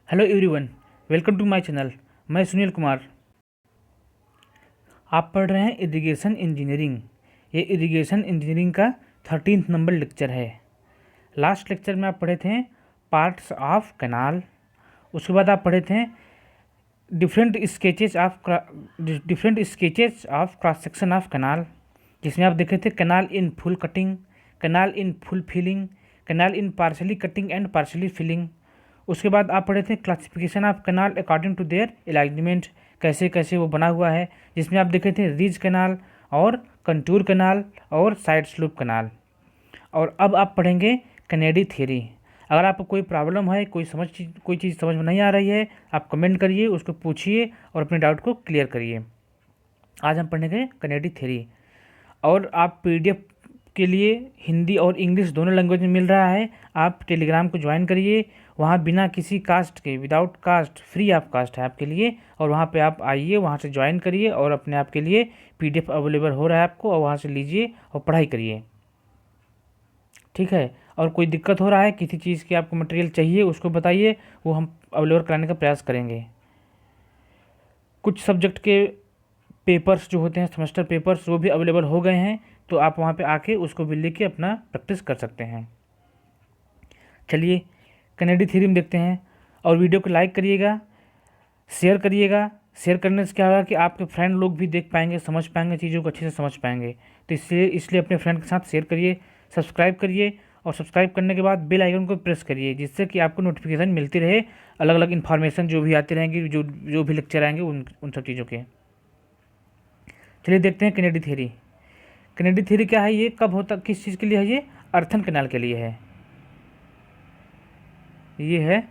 Hello everyone, welcome to my channel. मैं सुनील कुमार। आप पढ़ रहे हैं इरिगेशन इंजीनियरिंग। ये इरिगेशन इंजीनियरिंग का 13th नंबर लेक्चर है। लास्ट लेक्चर में आप पढ़े थे पार्ट्स ऑफ कैनाल। उसके बाद आप पढ़े थे different sketches of cross section of canal, जिसमें आप देखे थे canal in full cutting, canal in full filling, canal in partially cutting and partially filling. उसके बाद आप पढ़े थे classification of canal according to their alignment, कैसे कैसे वो बना हुआ है, जिसमें आप देखे थे रिज कैनाल और कंटूर कैनाल और साइड स्लोप कैनाल। और अब आप पढ़ेंगे कैनेडी थ्योरी। अगर आपको कोई प्रॉब्लम है, कोई चीज़ समझ में नहीं आ रही है, आप कमेंट करिए, उसको पूछिए और अपने डाउट को क्लियर करिए। आज हम पढ़ेंगे कैनेडी थ्योरी। और आप पीडीएफ के लिए हिंदी और इंग्लिश दोनों लैंग्वेज में मिल रहा है। आप टेलीग्राम को ज्वाइन करिए, वहाँ बिना किसी कास्ट के, without cost, free of cost है आपके लिए। और वहाँ पे आप आइए, वहाँ से ज्वाइन करिए और अपने आप के लिए पीडीएफ अवेलेबल हो रहा है आपको, और वहाँ से लीजिए और पढ़ाई करिए, ठीक है। और कोई दिक्कत हो रहा है, किसी चीज़ की आपको मटेरियल चाहिए, उसको बताइए, वो हम अवेलेबल कराने का प्रयास करेंगे। कुछ सब्जेक्ट के पेपर्स जो होते हैं, सेमेस्टर पेपर्स, वो भी अवेलेबल हो गए हैं, तो आप वहाँ पे आके उसको भी लेके अपना प्रैक्टिस कर सकते हैं। चलिए कैनेडी थ्योरी में देखते हैं। और वीडियो को लाइक करिएगा, शेयर करिएगा। शेयर करने से क्या होगा कि आपके फ्रेंड लोग भी देख पाएंगे, समझ पाएंगे, चीज़ों को अच्छे से समझ पाएंगे। तो इसलिए अपने फ्रेंड के साथ शेयर करिए, सब्सक्राइब करिए, और सब्सक्राइब करने के बाद बेल आइकन को प्रेस करिए, जिससे कि आपको नोटिफिकेशन मिलती रहे, अलग अलग इन्फॉर्मेशन जो भी आती रहेंगी, जो भी लेक्चर आएंगे उन सब चीज़ों के। चलिए देखते हैं कैनेडी थ्योरी। कैनेडी थ्योरी क्या है, ये कब होता, किस चीज़ के लिए है, ये अर्थन कैनाल के लिए है। ये है,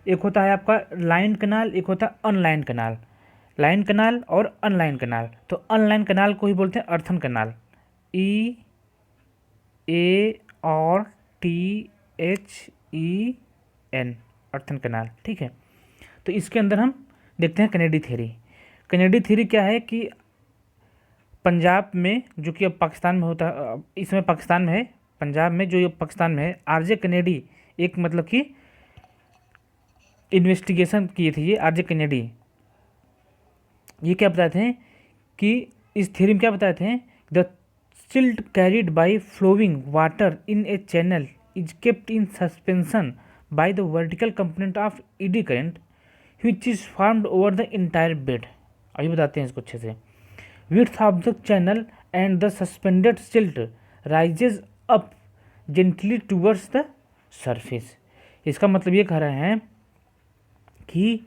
एक होता है आपका लाइन कैनाल, एक होता है अनलाइन कैनाल। लाइन कैनाल और अनलाइन कैनाल, तो अनलाइन कैनाल को ही बोलते हैं earthen canal. EARTHEN, earthen canal, ठीक है। तो इसके अंदर हम देखते हैं कैनेडी थ्योरी। कैनेडी थ्योरी क्या है कि पंजाब में, जो कि अब पाकिस्तान में होता है, इस समय पाकिस्तान में है, पंजाब में, जो पाकिस्तान में है, आरजे कैनेडी एक मतलब कि इन्वेस्टिगेशन किए थे। ये आरजे कैनेडी ये क्या बताए थे कि इस थ्योरी में क्या बताए थे, the silt carried by flowing water in a channel is kept in suspension by the vertical component of eddy current which is formed over the entire bed. अभी बताते हैं इसको अच्छे से। Width of the channel and the suspended silt rises up gently towards the surface. इसका मतलब ये कह रहे हैं कि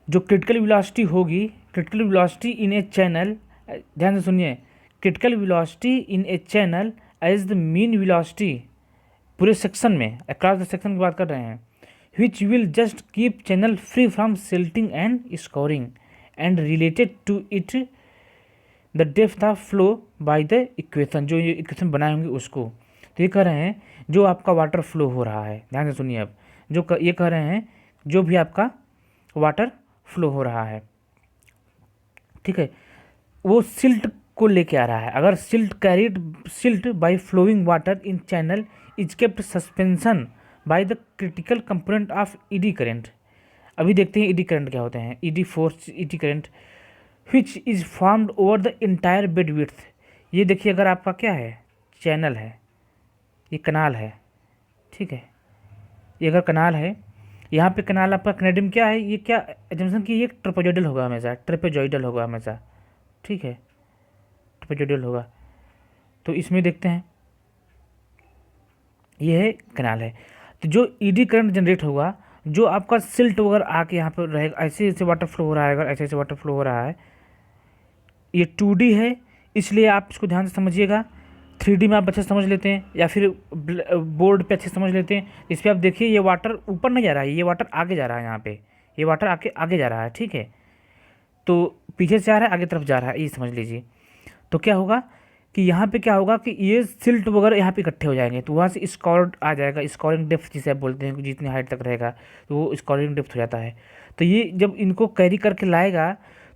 जो क्रिटिकल वेलोसिटी होगी, critical velocity in a channel, ध्यान से सुनिए, critical velocity in a channel as the mean velocity पूरे सेक्शन में, अक्रॉस द सेक्शन की बात कर रहे हैं, which will just keep channel free from silting and scoring and related to it the depth of flow by the equation, जो ये equation बनाए होंगे उसको। तो ये कह रहे हैं जो आपका वाटर फ्लो हो रहा है, ध्यान से सुनिए, अब ये कह रहे हैं जो भी आपका वाटर फ्लो हो रहा है, ठीक है, वो सिल्ट को लेके आ रहा है। अगर silt by flowing water in channel is kept suspension by the critical component of eddy current. अभी देखते हैं ईडी करंट क्या होते हैं। Eddy force, eddy current which is formed over the entire bed width. ये देखिए, अगर आपका क्या है, चैनल है, ये कनाल है, ठीक है, ये अगर कनाल है, यहाँ पे कनाल आपका कनेडियम क्या है, ये क्या एजम्पशन की, ये ट्रेपेजॉइडल होगा हमेशा, ट्रेपेजॉइडल होगा हमेशा, ठीक है, ट्रेपेजॉइडल होगा। तो इसमें देखते हैं, ये है कनाल है। तो जो ईडी करंट जनरेट होगा, जो आपका सिल्ट वगैरह आके यहाँ पर रहेगा, ऐसे ऐसे वाटर फ्लो हो रहा है, अगर ऐसे ऐसे वाटर फ्लो हो रहा है, ये 2D है, इसलिए आप इसको ध्यान से समझिएगा। 3D में आप अच्छे से समझ लेते हैं, या फिर बोर्ड पे अच्छे से समझ लेते हैं। इस पर आप देखिए, ये वाटर ऊपर नहीं जा रहा है, ये वाटर आगे जा रहा है, यहाँ पे ये वाटर आगे जा रहा है, ठीक है। तो पीछे से आ रहा है, आगे तरफ जा रहा है, ये समझ लीजिए। तो क्या होगा कि यहाँ पे क्या होगा कि ये सिल्ट वगैरह यहाँ पे इकट्ठे हो जाएंगे, तो वहाँ से स्कोर आ जाएगा, स्कोरिंग डेप्थ जिसे आप बोलते हैं, जितनी हाइट तक रहेगा तो वो स्कोरिंग डेप्थ हो जाता है। तो ये जब इनको कैरी करके लाएगा,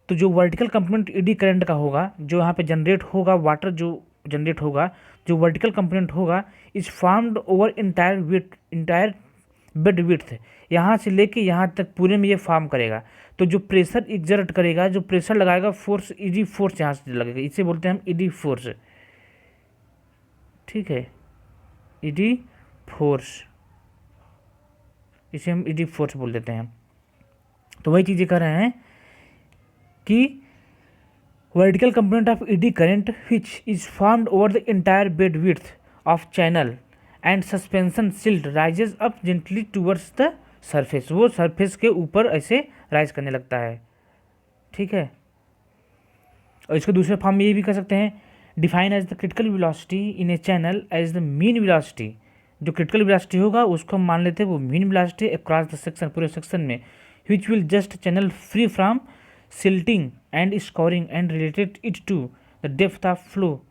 तो जो वर्टिकल कंपोनेंट एडी करंट का होगा, जो यहाँ पे जनरेट होगा, वाटर जो जनरेट होगा, जो वर्टिकल कंपोनेंट होगा, is formed over entire bed width, यहाँ से लेके यहाँ तक पूरे में ये फॉर्म करेगा। तो जो प्रेशर एग्जर्ट करेगा, जो प्रेशर लगाएगा, फोर्स ईडी फोर्स यहाँ से लगेगा, इसे बोलते हैं हम ईडी फोर्स। ठीक है, ईडी फोर्स, इसे हम ईडी फोर्स बोल देते हैं। तो वही चीज़ें कर रहे हैं कि vertical component of eddy current which is formed over the entire bed width of channel and suspension silt rises up gently towards the surface, वो सरफेस के ऊपर ऐसे राइज करने लगता है। ठीक है, और इसको दूसरे फॉर्म में ये भी कर सकते हैं, define as the critical velocity in a channel as the mean velocity. जो क्रिटिकल वेलोसिटी होगा उसको हम मान लेते हैं वो mean velocity across the section, पूरे सेक्शन में, which will just channel free from silting and scouring and related it to the depth of flow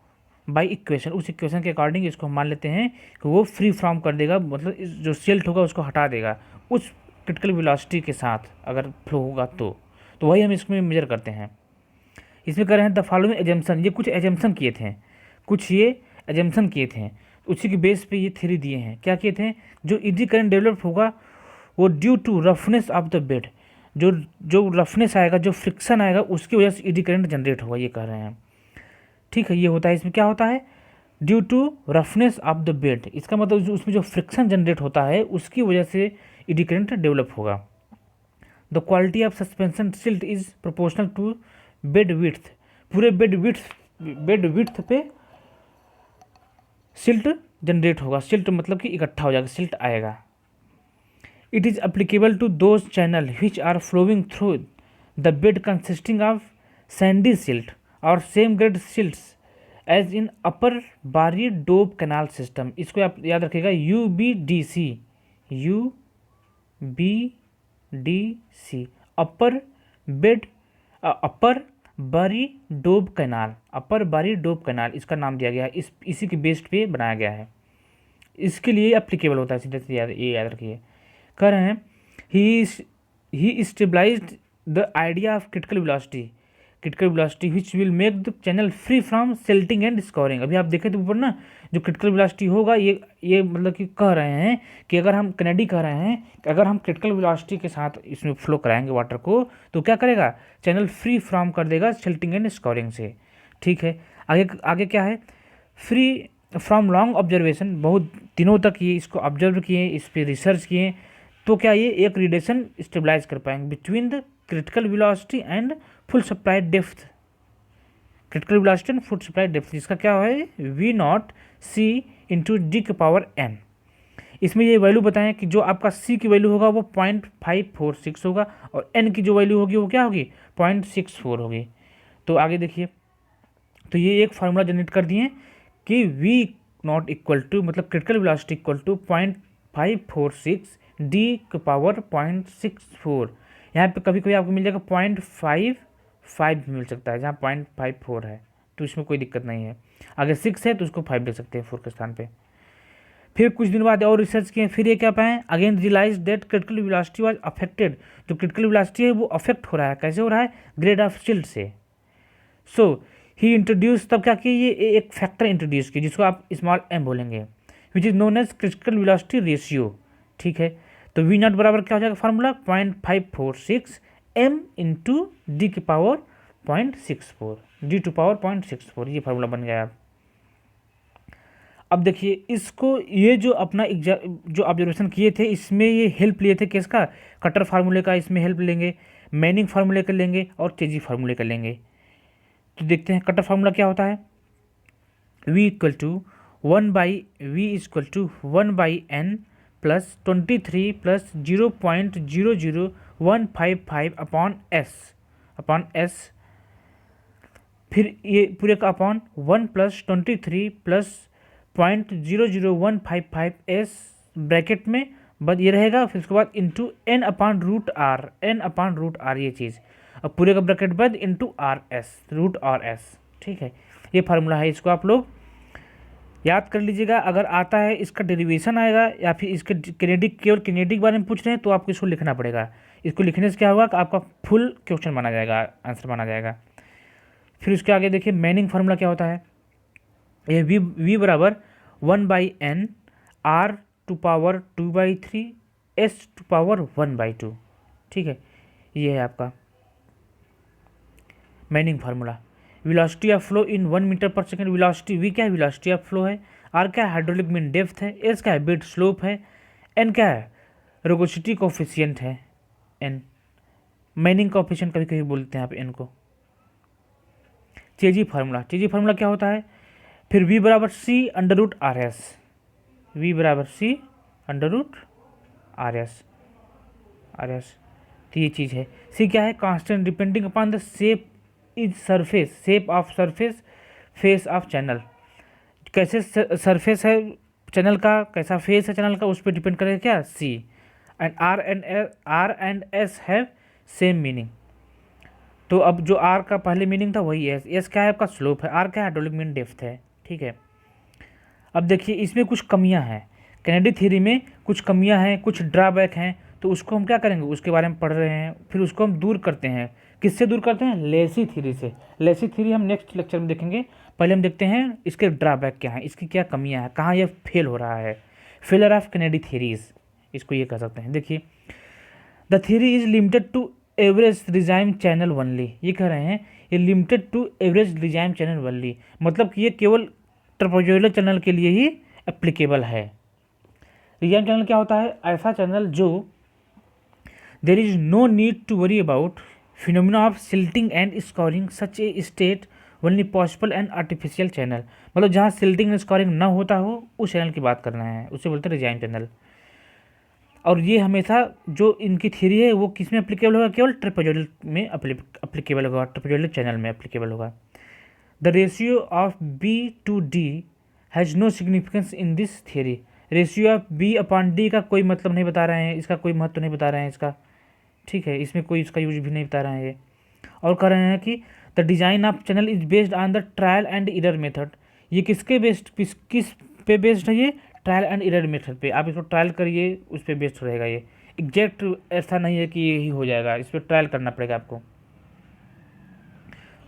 by equation. उस इक्वेशन के अकॉर्डिंग इसको हम मान लेते हैं कि वो फ्री फ्रॉम कर देगा, मतलब जो सिल्ट होगा उसको हटा देगा उस क्रिटिकल वेलोसिटी के साथ अगर फ्लो होगा तो वही हम इसमें मेजर करते हैं। इसमें कर रहे हैं द फॉलोइंग एजम्पशन, ये कुछ एजम्पशन किए थे, कुछ ये एजम्पशन किए थे, उसी के बेस पे ये थ्योरी दिए हैं। क्या किए थे, जो ईडी करंट डेवलप होगा वो due to roughness of the bed, जो रफनेस आएगा, जो फ्रिक्शन आएगा, उसकी वजह से ईडी करंट जनरेट होगा, ये कह रहे हैं। ठीक है, ये होता है, इसमें क्या होता है, due to roughness of the bed, इसका मतलब उसमें जो फ्रिक्शन जनरेट होता है उसकी वजह से ईडी करंट डेवलप होगा। The quality of suspension silt is proportional to bed width, पूरे बेड विड्थ पे सिल्ट जनरेट होगा, सिल्ट मतलब कि इकट्ठा हो जाएगा, सिल्ट आएगा। It is applicable to those channel which are flowing through the bed consisting of sandy silt और same grade silts as in upper Bari Doab canal system. इसको आप याद रखिएगा, UBDC, UBDC, अपर बारी डोब कैनाल, अपर बारी डोब कैनाल इसका नाम दिया गया है, इसी के बेस पे बनाया गया है, इसके लिए एप्लीकेबल होता है, सीधे सीधे ये याद रखिए। कह रहे हैं he stabilized the idea of critical velocity which will make the channel free from silting and scouring. अभी आप देखें तो ऊपर ना जो क्रिटिकल वेलोसिटी होगा, ये मतलब कि कह रहे हैं कि अगर हम कैनेडी कह रहे हैं कि अगर हम क्रिटिकल वेलोसिटी के साथ इसमें फ्लो कराएंगे वाटर को तो क्या करेगा, चैनल फ्री फ्रॉम कर देगा सिल्टिंग एंड स्कोरिंग से। ठीक है, आगे क्या है, फ्री फ्रॉम लॉन्ग ऑब्जर्वेशन, बहुत दिनों तक ये इसको ऑब्जर्व किए, इस पर रिसर्च किए, तो क्या ये एक रिलेशन स्टेबलाइज कर पाएंगे between the critical velocity and full supply depth, critical velocity and full supply depth, जिसका क्या है V0C इंटू D के पावर n। इसमें ये वैल्यू बताएं कि जो आपका C की वैल्यू होगा वो 0.546 होगा और n की जो वैल्यू होगी वो क्या होगी, 0.64 होगी। तो आगे देखिए, तो ये एक फार्मूला जनरेट कर दिए कि V0 इक्वल टू, मतलब critical velocity equal to 0.546 D के पावर 0.64। यहाँ पे कभी कभी आपको मिल जाएगा 0.55 भी मिल सकता है, जहाँ 0.54 है, तो इसमें कोई दिक्कत नहीं है। अगर 6 है तो उसको 5 लिख सकते हैं 4 के स्थान पे। फिर कुछ दिन बाद और रिसर्च किए, फिर ये क्या पाएँ, again realise that critical velocity was affected, जो क्रिटिकल वेलोसिटी है वो अफेक्ट हो रहा है, कैसे हो रहा है, ग्रेड ऑफ सिल्ट से। सो ही इंट्रोड्यूस, तब क्या किए, ये एक फैक्टर इंट्रोड्यूस किया जिसको आप स्मॉल m बोलेंगे, which is known as critical velocity ratio. ठीक है, तो V0 बराबर क्या हो जाएगा फार्मूला, 0.546 m इंटू D की पावर 0.64, D टू पावर 0.64, ये फार्मूला बन गया। अब देखिए इसको, ये जो अपना जो ऑब्जर्वेशन किए थे इसमें ये हेल्प लिए थे किसका, कटर फार्मूले का, इसमें हेल्प लेंगे, मैनिंग फार्मूले का लेंगे और चेजी फार्मूले का लेंगे। तो देखते हैं कटर फार्मूला क्या होता है, V equal to 1/n plus 23 plus 0.00155 upon S, फिर ये पूरे का upon 1 plus 23 plus 0.00155 S bracket में बस ये रहेगा, फिर उसके बाद into n upon root R, ये चीज़, अब पूरे का ब्रैकेट बंद इंटू रूट आर एस। ठीक है, ये फार्मूला है, इसको आप लोग याद कर लीजिएगा। अगर आता है इसका डेरिवेशन आएगा या फिर इसके केनेडिक के बारे में पूछ रहे हैं तो आपको इसको लिखना पड़ेगा। इसको लिखने से क्या होगा कि आपका फुल क्वेश्चन माना जाएगा, आंसर माना जाएगा। फिर उसके आगे देखिए मैनिंग फार्मूला क्या होता है, ये v बराबर 1/n r to power 2/3 s⁻²। ठीक है, ये है आपका Manning formula. Velocity of flow in 1 metre per second. Velocity v क्या है, वेलोसिटी ऑफ फ्लो है। r क्या है, हाइड्रोलिक मीन डेप्थ है। s क्या है, बेड स्लोप है। n क्या है, रुगोसिटी कोफिशिएंट है। n मैनिंग कोफिशिएंट कभी कभी बोलते हैं आप n को। चेजी फार्मूला, चेजी फार्मूला क्या होता है, फिर v बराबर c under root R S, v बराबर c under root R S, तो ये चीज़ है। c क्या है, constant depending upon the shape is surface, shape of surface, face of channel. कैसे सरफेस है चैनल का, कैसा फेस है चैनल का, उस पर डिपेंड करेगा क्या, c। And r and s have same meaning. तो अब जो r का पहले मीनिंग था वही s क्या है आपका, स्लोप है। r क्या है, हाइड्रोलिक मीन डेप्थ है। ठीक है, अब देखिए इसमें कुछ कमियां हैं, कैनेडी थ्योरी में कुछ कमियां हैं, कुछ ड्रॉबैक हैं, तो उसको हम क्या करेंगे, उसके बारे में पढ़ रहे हैं, फिर उसको हम दूर करते हैं। किससे दूर करते हैं, लेसी थ्योरी से। लेसी थ्योरी हम नेक्स्ट लेक्चर में देखेंगे। पहले हम देखते हैं इसके ड्रॉबैक क्या हैं, इसकी क्या कमियां हैं, कहाँ ये फेल हो रहा है। फेलर ऑफ कैनेडी थ्योरीज इसको ये कह सकते हैं। देखिए, the theory is limited to average regime channel only. ये कह रहे हैं ये limited to average regime channel only, मतलब कि ये केवल ट्रापेजोइडल चैनल के लिए ही एप्लीकेबल है। रिजाइम चैनल क्या होता है, ऐसा चैनल जो there is no need to worry about phenomena of silting and scouring such a state only possible and artificial channel, मतलब जहाँ सिल्टिंग एंड स्कोरिंग ना होता हो उस चैनल की बात करना है, उसे बोलते हैं रिजाइम चैनल। और ये हमेशा जो इनकी थ्योरी है वो किस में एप्लीकेबल होगा, केवल ट्रापेजोइडल में एप्लीकेबल होगा, ट्रापेजोइडल चैनल में एप्लीकेबल होगा। The ratio of B to D has no significance in this theory. Ratio of B upon D का कोई मतलब नहीं बता रहे हैं, इसका कोई महत्व नहीं बता रहे हैं इसका। ठीक है, इसमें कोई इसका यूज भी नहीं बता रहे हैं ये। और कह रहे हैं कि the design of channel is based on the trial and error method. ये किसके बेस्ड, किस पे बेस्ड है, ये ट्रायल एंड एरर मेथड पे। आप इसको ट्रायल करिए, उस पर बेस्ड रहेगा ये। एग्जैक्ट ऐसा नहीं है कि ये ही हो जाएगा, इस पर ट्रायल करना पड़ेगा आपको।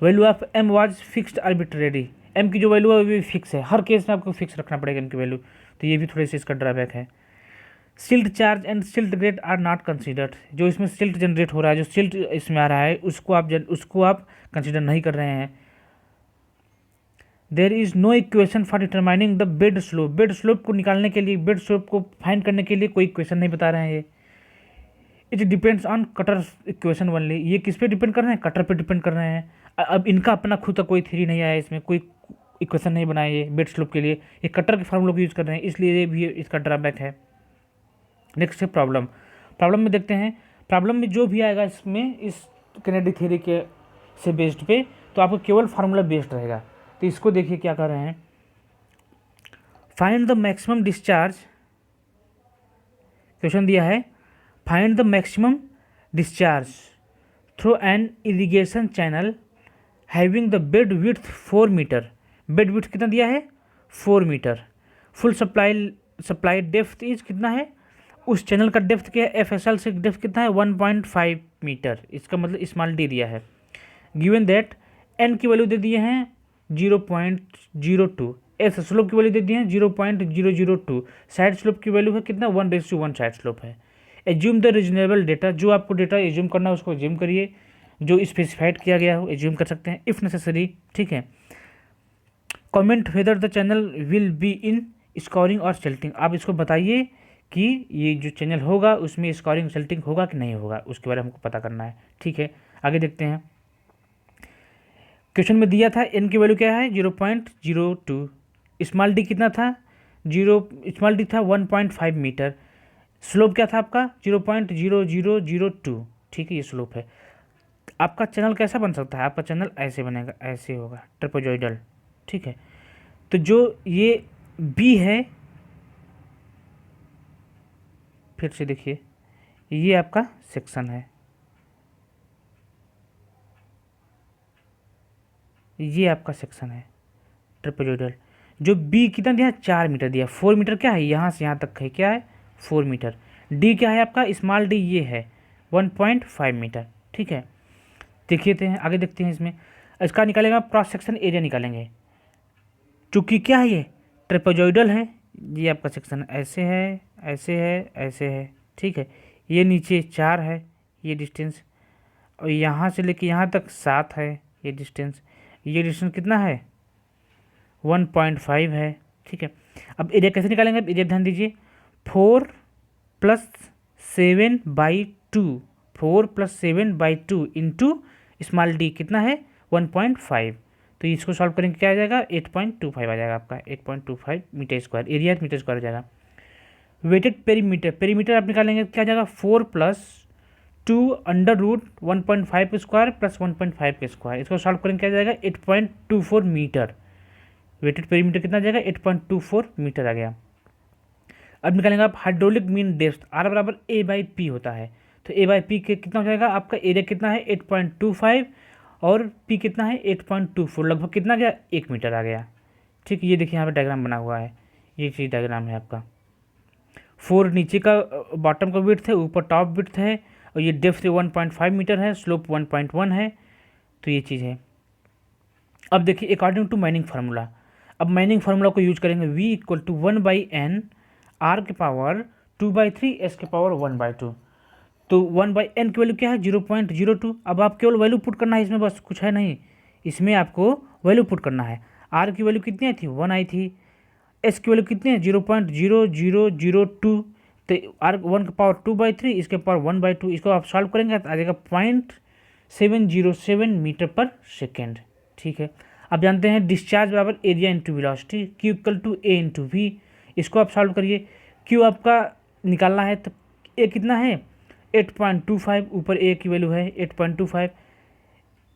Value of m was fixed arbitrary. m की जो वैल्यू है वो भी फिक्स है, हर केस में आपको फिक्स रखना पड़ेगा m की वैल्यू, तो ये भी थोड़े से इसका ड्रॉबैक है। Silt charge and silt rate are not considered. जो इसमें सिल्ट जनरेट हो रहा है, जो सिल्ट इसमें आ रहा है, उसको आप कंसिडर नहीं कर रहे हैं। There is no equation for determining the bed slope. Bed slope को निकालने के लिए, बेड स्लोप को फाइंड करने के लिए कोई इक्वेशन नहीं बता रहे हैं ये। It depends on cutter equation only. ये किस पे डिपेंड कर रहे हैं, कटर पे डिपेंड कर रहे हैं। अब इनका अपना खुद का कोई थ्योरी नहीं आया, इसमें कोई इक्वेशन नहीं बनाए ये बेड स्लोप के लिए, ये कटर के फार्मूलों को यूज़ कर रहे हैं, इसलिए ये भी इसका ड्रॉबैक है। नेक्स्ट है प्रॉब्लम। प्रॉब्लम में देखते हैं, प्रॉब्लम में जो भी आएगा इसमें, इस कैनेडी थ्योरी के से बेस्ड पे, तो आपको केवल फार्मूला बेस्ड रहेगा। तो इसको देखिए क्या कर रहे हैं, find the maximum discharge. Question दिया है, find the maximum discharge through an irrigation channel having the bed width 4 metre. Bed width कितना दिया है, 4 metre. Full supply depth is कितना है, उस चैनल का डेप्थ क्या है, FSL से डेप्थ कितना है, 1.5 मीटर। इसका मतलब स्मॉल डी दिया है। गिवन दैट n की वैल्यू दे दिए हैं 0.02, s स्लोप की वैल्यू दे दिए हैं 0.002, साइड स्लोप की वैल्यू है कितना, 1:1 साइड स्लोप है। Assume the reasonable data. जो आपको डेटा एज्यूम करना है उसको एज्यूम करिए, जो स्पेसिफाइड किया गया हो एज्यूम कर सकते हैं इफ़ नेसेसरी। ठीक है, comment whether the channel will be in scoring और सिल्टिंग। आप इसको बताइए कि ये जो चैनल होगा उसमें स्कोरिंग सिल्टिंग होगा कि नहीं होगा, उसके बारे में हमको पता करना है। ठीक है, आगे देखते हैं। क्वेश्चन में दिया था n की वैल्यू क्या है, 0.02। स्मॉल डी कितना था, स्मॉल डी था 1.5 मीटर। स्लोप क्या था आपका, 0.0002। ठीक है, ये स्लोप है। आपका चैनल कैसा बन सकता है, आपका चैनल ऐसे बनेगा, ऐसे होगा, ट्रापेजोइडल। ठीक है, तो जो ये बी है, फिर से देखिए, ये आपका सेक्शन है, ये आपका सेक्शन है ट्रापेजोइडल। जो बी कितना दिया, 4 मीटर दिया। 4 मीटर क्या है, यहाँ से यहाँ तक है, क्या है, 4 मीटर। डी क्या है आपका, स्मॉल डी ये है 1.5 मीटर। ठीक है, देखिए थे आगे देखते हैं। इसमें इसका निकालेगा क्रॉस सेक्शन एरिया निकालेंगे, चूँकि क्या है ये ट्रापेजोइडल है। ये आपका सेक्शन ऐसे है, ऐसे है, ऐसे है, ठीक है। ये नीचे 4 है ये डिस्टेंस, और यहाँ से लेके यहाँ तक 7 है ये डिस्टेंस। ये डिस्टेंस कितना है 1.5 है, ठीक है। अब एरिया कैसे निकालेंगे, एरिया ध्यान दीजिए, 4 + 7/2, 4 + 7/2 इंटू स्मॉल डी कितना है 1.5। तो इसको सॉल्व करेंगे क्या आ जाएगा 8.25 आ जाएगा आपका, 8.25 metre square, area metre square हो जाएगा। वेटेड पेरीमीटर, पेरीमीटर आप निकालेंगे क्या आ जाएगा 4 + 2 √ 1.5 स्क्वायर + 1.5 के स्क्वायर। इसको सॉल्व करेंगे क्या आ जाएगा 8.24 मीटर। वेटेड पेरीमीटर कितना आ जाएगा 8.24 मीटर आ गया। अब निकालेंगे आप hydraulic mean depth, R = A/P होता है। तो A/P के कितना हो जाएगा आपका, एरिया कितना है 8.25 और P कितना है 8.24, लगभग कितना गया 1 मीटर आ गया, ठीक। ये देखिए यहाँ पे डायग्राम बना हुआ है, ये चीज़ डायग्राम है आपका। 4 नीचे का बॉटम का विड्थ है, ऊपर टॉप विड्थ है, और ये डेप्थ 1.5 मीटर है, स्लोप 1.1 है। तो ये चीज़ है। अब देखिए अकॉर्डिंग टू मैनिंग फार्मूला, अब मैनिंग फार्मूला को यूज करेंगे, V = 1/n R⁻² 2/3 S⁻1/2। तो 1/n की वैल्यू क्या है 0.02। अब आप केवल वैल्यू पुट करना है इसमें, बस कुछ है नहीं, इसमें आपको वैल्यू पुट करना है। R की वैल्यू कितनी आई थी 1 आई थी, S की वैल्यू कितनी है 0.0002, तो R1 का पावर 2/3, इसके पावर 1/2, इसको आप सॉल्व करेंगे तो आ जाएगा 0.707 मीटर पर सेकेंड, ठीक है। आप जानते हैं डिस्चार्ज बराबर area into velocity, Q = A × V। इसको आप सॉल्व करिए, Q आपका निकालना है तो A कितना है 8.25, ऊपर A की वैल्यू है 8.25,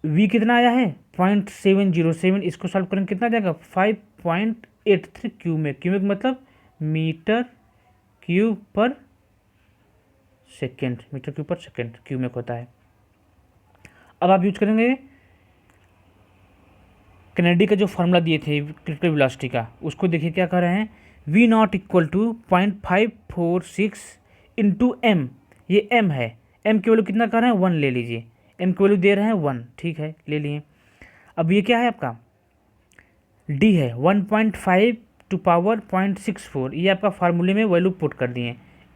V कितना आया है 0.707, इसको सॉल्व करेंगे कितना आ जाएगा 5.83 क्यूबिक मतलब मीटर क्यूब पर सेकेंड, मीटर क्यूब पर सेकेंड क्यूबिक होता है। अब आप यूज करेंगे कैनेडी का जो फॉर्मूला दिए थे क्रिटिकल वेलोसिटी का, उसको देखिए क्या कर रहे हैं, V0 = 0.546 × m, ये m है, m की वैल्यू कितना कर रहे हैं 1 ले लीजिए, m की वैल्यू दे रहे हैं 1, ठीक है ले लिए। अब ये क्या है आपका d है 1.5 × 0.64, ये आपका फार्मूले में वैल्यू पुट कर दिए,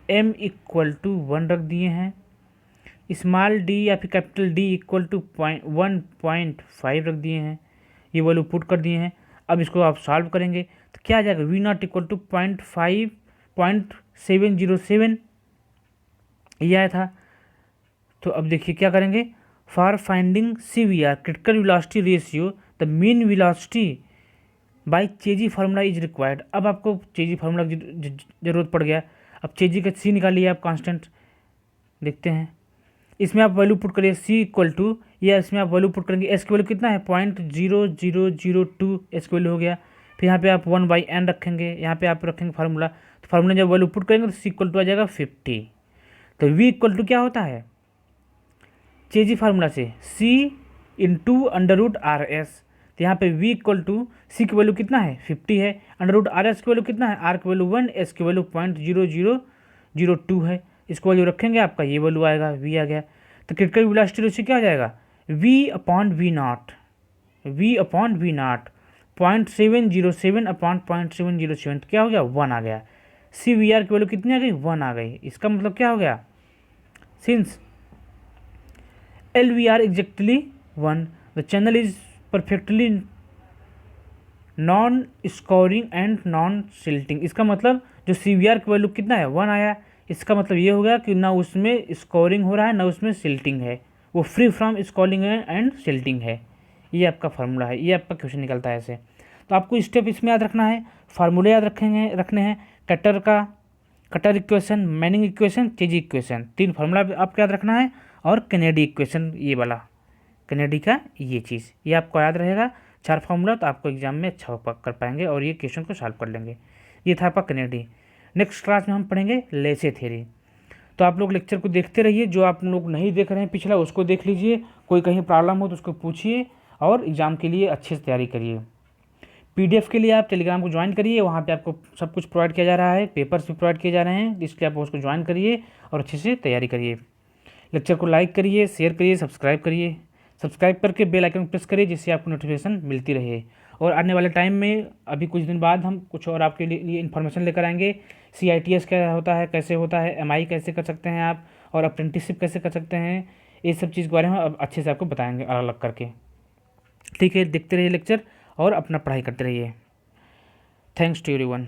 m = 1 रख दिए हैं, स्मॉल d या फिर कैपिटल D = 1.5 रख दिए हैं, ये वैल्यू पुट कर दिए हैं। अब इसको आप सॉल्व करेंगे तो क्या आ जाएगा V0 = 0.707 ये आया था। तो अब देखिए क्या करेंगे, for finding CVR critical velocity ratio the mean velocity bye चेजी formula is required. अब आपको चेजी फार्मूला की जरूरत पड़ गया। अब चेजी का C निकालिए आप कांस्टेंट, देखते हैं इसमें आप वैल्यू पुट करिए C = या इसमें आप वैल्यू पुट करेंगे, S की वैल्यू कितना है 0.0002 S की वैल्यू हो गया। फिर यहाँ पे आप 1/n रखेंगे, यहाँ पे आप रखेंगे फार्मूला, तो फार्मूला जब वैल्यू पुट करेंगे तो C = आ जाएगा 50। तो V = क्या होता है चेजी फार्मूला से C × √RS, तो यहाँ पे V = C की वैल्यू कितना है 50 है, √RS की वैल्यू कितना है, R की वैल्यू 1, S की वैल्यू 0.0002 है, इसको वैल्यू रखेंगे आपका ये वैल्यू आएगा V आ गया। तो क्रिटिकल वेलोसिटी रेशियो क्या हो जाएगा V/V0, V/V0 0.707/0.707, तो क्या हो गया 1 आ गया। CVR की वैल्यू कितनी आ गई 1 आ गई। इसका मतलब क्या हो गया, since LVR exactly 1 the channel is perfectly non scoring and non silting. इसका मतलब जो CVR की वैल्यू कितना है 1 आया, इसका मतलब ये हो गया कि ना उसमें स्कोरिंग हो रहा है ना उसमें सिल्टिंग है, वो free from scoring and silting है। ये आपका फार्मूला है, ये आपका क्वेश्चन निकलता है ऐसे। तो आपको स्टेप इसमें याद रखना है, फार्मूले याद रखने हैं, cutter equation, Manning equation, चेजी equation, 3 formula आपको याद रखना है, और कैनेडी इक्वेशन ये वाला कैनेडी का ये चीज़, ये आपको याद रहेगा 4 फार्मूला, तो आपको एग्जाम में अच्छा कर पाएंगे और ये क्वेश्चन को सॉल्व कर लेंगे। ये था आपका कैनेडी। नेक्स्ट क्लास में हम पढ़ेंगे लेसे थ्योरी। तो आप लोग लेक्चर को देखते रहिए, जो आप लोग नहीं देख रहे हैं पिछला उसको देख लीजिए, कोई कहीं प्रॉब्लम हो तो उसको पूछिए, और एग्ज़ाम के लिए अच्छे से तैयारी करिए। PDF के लिए आप टेलीग्राम को ज्वाइन करिए, वहाँ पे आपको सब कुछ प्रोवाइड किया जा रहा है, पेपर्स भी प्रोवाइड किए जा रहे हैं, इसलिए आप उसको ज्वाइन करिए और अच्छे से तैयारी करिए। लेक्चर को लाइक करिए, शेयर करिए, सब्सक्राइब करिए, सब्सक्राइब करके बेल आइकन प्रेस करिए, जिससे आपको नोटिफिकेशन मिलती रहे। और आने वाले टाइम में अभी कुछ दिन बाद हम कुछ और आपके लिए इन्फॉर्मेशन लेकर आएंगे। CITS क्या होता है, कैसे होता है, MI कैसे कर सकते हैं आप, और अप्रेंटिसशिप कैसे कर सकते हैं, ये सब चीज़ के बारे में अब अच्छे से आपको बताएंगे अलग अलग करके। ठीक है, देखते रहिए लेक्चर और अपना पढ़ाई करते रहिए। Thanks to everyone.